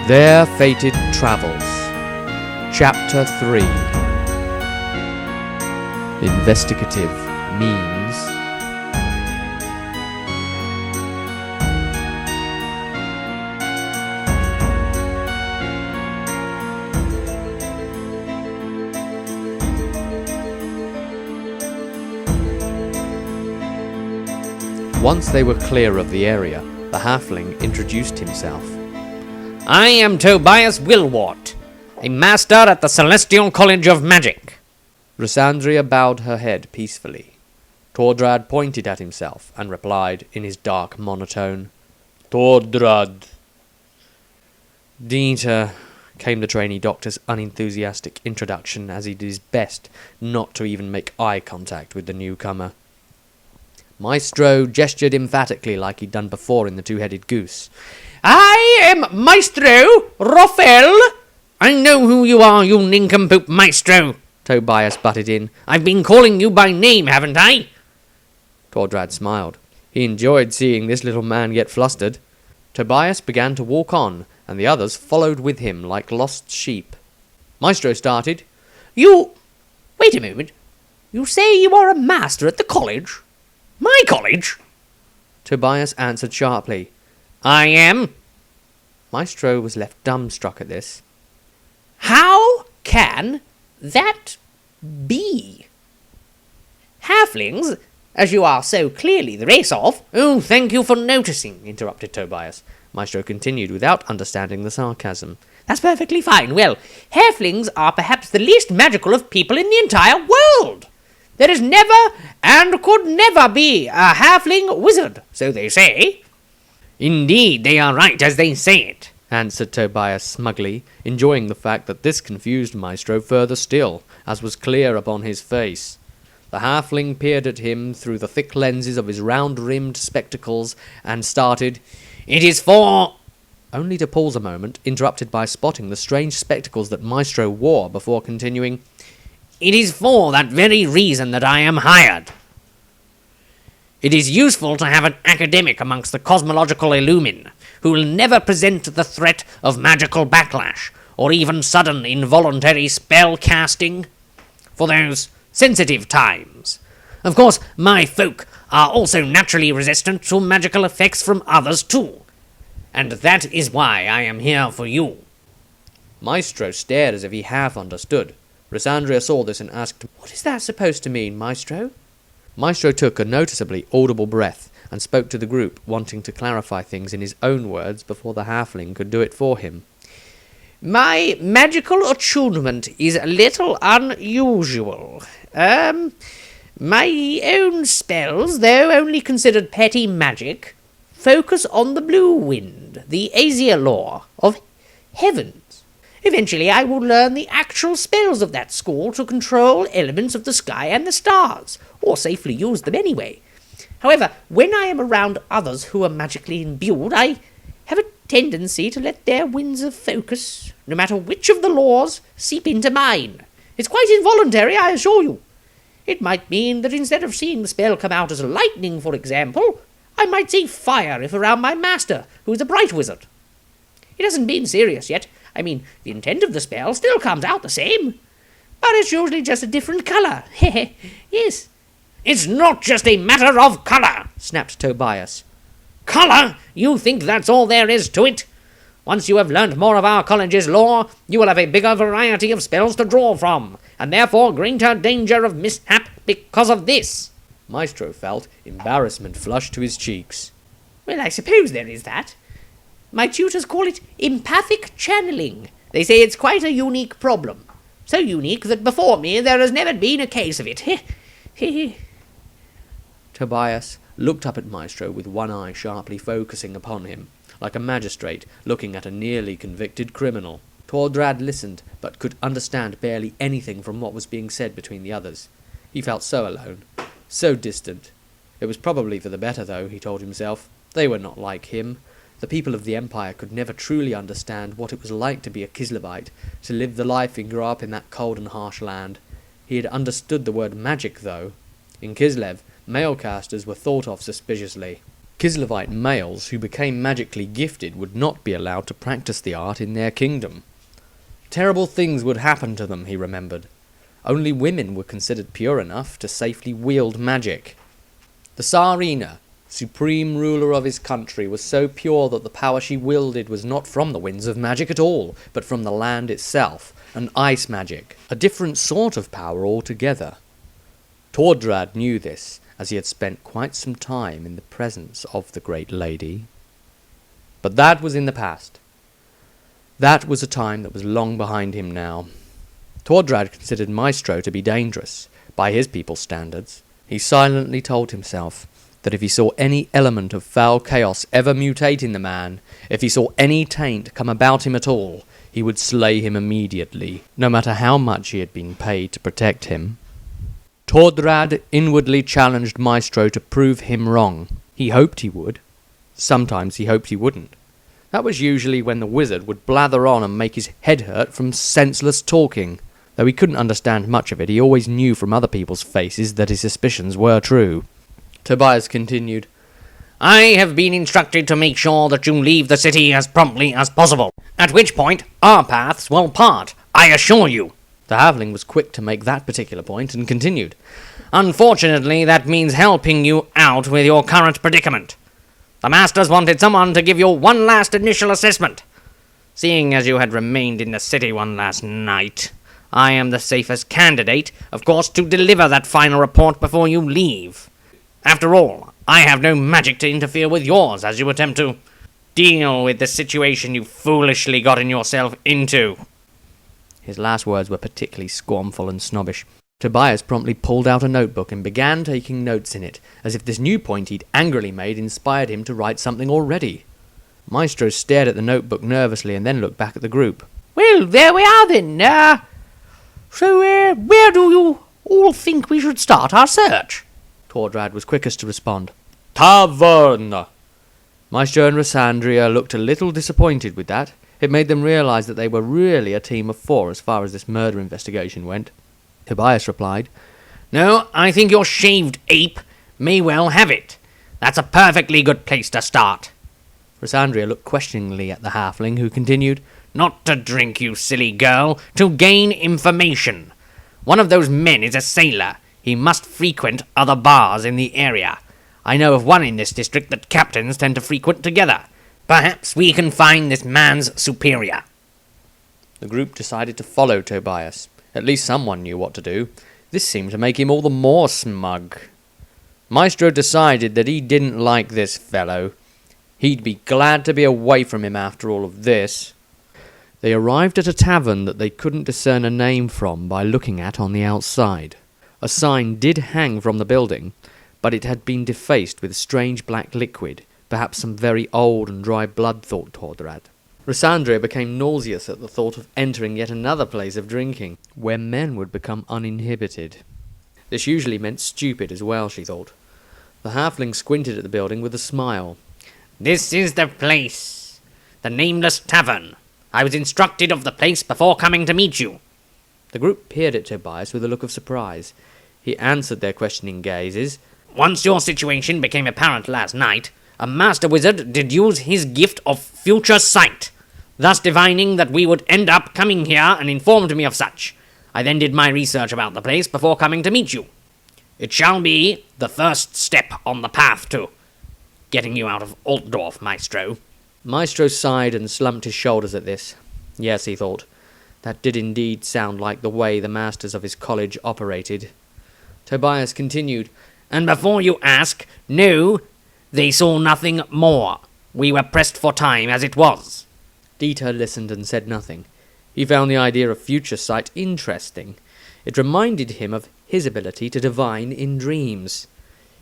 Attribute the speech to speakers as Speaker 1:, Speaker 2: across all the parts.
Speaker 1: Their Fated Travels. Chapter 3. Investigative Means. Once they were clear of the area, the halfling introduced himself.
Speaker 2: I am Tobias Willwart, a master at the Celestial College of Magic.
Speaker 1: Rysandria bowed her head peacefully. Tordrad pointed at himself and replied in his dark monotone, Tordrad. Dieter, came the trainee doctor's unenthusiastic introduction as he did his best not to even make eye contact with the newcomer. Maestro gestured emphatically like he'd done before in the Two-Headed Goose.
Speaker 2: I am Maestro Raphael. I know who you are, you nincompoop Maestro, Tobias butted in. I've been calling you by name, haven't I?
Speaker 1: Tordrad smiled. He enjoyed seeing this little man get flustered. Tobias began to walk on, and the others followed with him like lost sheep. Maestro started.
Speaker 2: Wait a moment. You say you are a master at the college? My college?
Speaker 1: Tobias answered sharply.
Speaker 2: I am.
Speaker 1: Maestro was left dumbstruck at this.
Speaker 2: How can that be? Halflings, as you are so clearly the race of—
Speaker 1: Oh, thank you for noticing, interrupted Tobias. Maestro continued without understanding the sarcasm.
Speaker 2: That's perfectly fine. Well, halflings are perhaps the least magical of people in the entire world. There is never and could never be a halfling wizard, so they say. Indeed, they are right as they say it,
Speaker 1: answered Tobias smugly, enjoying the fact that this confused Maestro further still, as was clear upon his face. The halfling peered at him through the thick lenses of his round-rimmed spectacles and started,
Speaker 2: It is for—
Speaker 1: only to pause a moment, interrupted by spotting the strange spectacles that Maestro wore before continuing,
Speaker 2: It is for that very reason that I am hired. It is useful to have an academic amongst the cosmological illumin, who will never present the threat of magical backlash, or even sudden involuntary spell casting, for those sensitive times. Of course, my folk are also naturally resistant to magical effects from others too, and that is why I am here for you.
Speaker 1: Maestro stared as if he half understood. Rysandria saw this and asked, What is that supposed to mean, Maestro? Maestro took a noticeably audible breath and spoke to the group, wanting to clarify things in his own words before the halfling could do it for him.
Speaker 2: My magical attunement is a little unusual. My own spells, though only considered petty magic, focus on the blue wind, the Asia law of heavens. Eventually I will learn the actual spells of that school to control elements of the sky and the stars, or safely use them anyway. However, when I am around others who are magically imbued, I have a tendency to let their winds of focus, no matter which of the laws, seep into mine. It's quite involuntary, I assure you. It might mean that instead of seeing the spell come out as lightning, for example, I might see fire if around my master, who is a bright wizard. It hasn't been serious yet. I mean, the intent of the spell still comes out the same, but it's usually just a different colour. Yes. It's not just a matter of colour, snapped Tobias. Colour? You think that's all there is to it? Once you have learnt more of our college's lore, you will have a bigger variety of spells to draw from, and therefore greater danger of mishap because of this.
Speaker 1: Maestro felt embarrassment flush to his cheeks.
Speaker 2: Well, I suppose there is that. My tutors call it empathic channeling. They say it's quite a unique problem. So unique that before me there has never been a case of it.
Speaker 1: Tobias looked up at Maestro with one eye sharply focusing upon him, like a magistrate looking at a nearly convicted criminal. Tordrad listened, but could understand barely anything from what was being said between the others. He felt so alone, so distant. It was probably for the better, though, he told himself. They were not like him. The people of the Empire could never truly understand what it was like to be a Kislevite, to live the life and grow up in that cold and harsh land. He had understood the word magic, though. In Kislev, male casters were thought of suspiciously. Kislevite males who became magically gifted would not be allowed to practice the art in their kingdom. Terrible things would happen to them, he remembered. Only women were considered pure enough to safely wield magic. The Tsarina, supreme ruler of his country, was so pure that the power she wielded was not from the winds of magic at all, but from the land itself, and ice magic, a different sort of power altogether. Tordrad knew this, as he had spent quite some time in the presence of the great lady. But that was in the past. That was a time that was long behind him now. Tordrad considered Maestro to be dangerous, by his people's standards. He silently told himself that if he saw any element of foul chaos ever mutate in the man, if he saw any taint come about him at all, he would slay him immediately, no matter how much he had been paid to protect him. Tordrad inwardly challenged Maestro to prove him wrong. He hoped he would. Sometimes he hoped he wouldn't. That was usually when the wizard would blather on and make his head hurt from senseless talking. Though he couldn't understand much of it, he always knew from other people's faces that his suspicions were true.
Speaker 2: Tobias continued, I have been instructed to make sure that you leave the city as promptly as possible, at which point our paths will part, I assure you.
Speaker 1: The halfling was quick to make that particular point and continued,
Speaker 2: Unfortunately, that means helping you out with your current predicament. The masters wanted someone to give you one last initial assessment. Seeing as you had remained in the city one last night, I am the safest candidate, of course, to deliver that final report before you leave. After all, I have no magic to interfere with yours as you attempt to deal with the situation you foolishly gotten yourself into.
Speaker 1: His last words were particularly scornful and snobbish. Tobias promptly pulled out a notebook and began taking notes in it, as if this new point he'd angrily made inspired him to write something already. Maestro stared at the notebook nervously and then looked back at the group.
Speaker 2: Well, there we are then. So where do you all think we should start our search?
Speaker 1: Tordrad was quickest to respond. Tavern! Maestro and Rysandria looked a little disappointed with that. It made them realise that they were really a team of 4 as far as this murder investigation went. Tobias replied,
Speaker 2: No, I think your shaved ape may well have it. That's a perfectly good place to start.
Speaker 1: Rysandria looked questioningly at the halfling, who continued,
Speaker 2: Not to drink, you silly girl, to gain information. One of those men is a sailor. He must frequent other bars in the area. I know of one in this district that captains tend to frequent together. Perhaps we can find this man's superior.
Speaker 1: The group decided to follow Tobias. At least someone knew what to do. This seemed to make him all the more smug. Maestro decided that he didn't like this fellow. He'd be glad to be away from him after all of this. They arrived at a tavern that they couldn't discern a name from by looking at on the outside. A sign did hang from the building, but it had been defaced with strange black liquid, perhaps some very old and dry blood, thought Tordrad. Rysandria became nauseous at the thought of entering yet another place of drinking, where men would become uninhibited. This usually meant stupid as well, she thought. The halfling squinted at the building with a smile.
Speaker 2: This is the place. The Nameless Tavern. I was instructed of the place before coming to meet you.
Speaker 1: The group peered at Tobias with a look of surprise. He answered their questioning gazes.
Speaker 2: Once your situation became apparent last night, a master wizard did use his gift of future sight, thus divining that we would end up coming here and informed me of such. I then did my research about the place before coming to meet you. It shall be the first step on the path to getting you out of Altdorf, Maestro.
Speaker 1: Maestro sighed and slumped his shoulders at this. Yes, he thought, that did indeed sound like the way the masters of his college operated. Tobias continued,
Speaker 2: And before you ask, no, they saw nothing more. We were pressed for time as it was.
Speaker 1: Dieter listened and said nothing. He found the idea of future sight interesting. It reminded him of his ability to divine in dreams.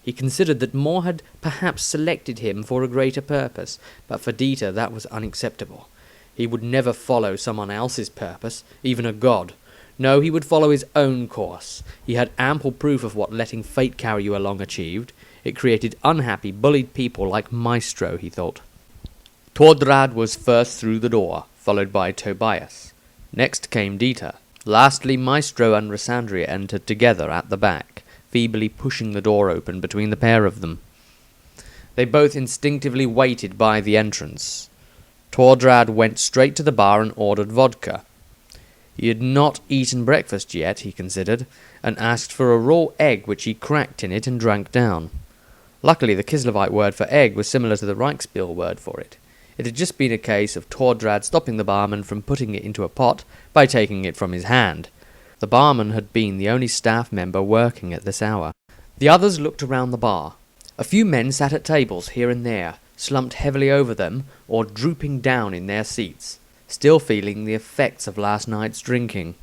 Speaker 1: He considered that Moore had perhaps selected him for a greater purpose, but for Dieter that was unacceptable. He would never follow someone else's purpose, even a god. No, he would follow his own course. He had ample proof of what letting fate carry you along achieved. It created unhappy, bullied people like Maestro, he thought. Tordrad was first through the door, followed by Tobias. Next came Dieter. Lastly, Maestro and Rysandria entered together at the back, feebly pushing the door open between the pair of them. They both instinctively waited by the entrance. Tordrad went straight to the bar and ordered vodka. He had not eaten breakfast yet, he considered, and asked for a raw egg which he cracked in it and drank down. Luckily, the Kislevite word for egg was similar to the Reichsbill word for it. It had just been a case of Tordrad stopping the barman from putting it into a pot by taking it from his hand. The barman had been the only staff member working at this hour. The others looked around the bar. A few men sat at tables here and there, slumped heavily over them or drooping down in their seats, still feeling the effects of last night's drinking.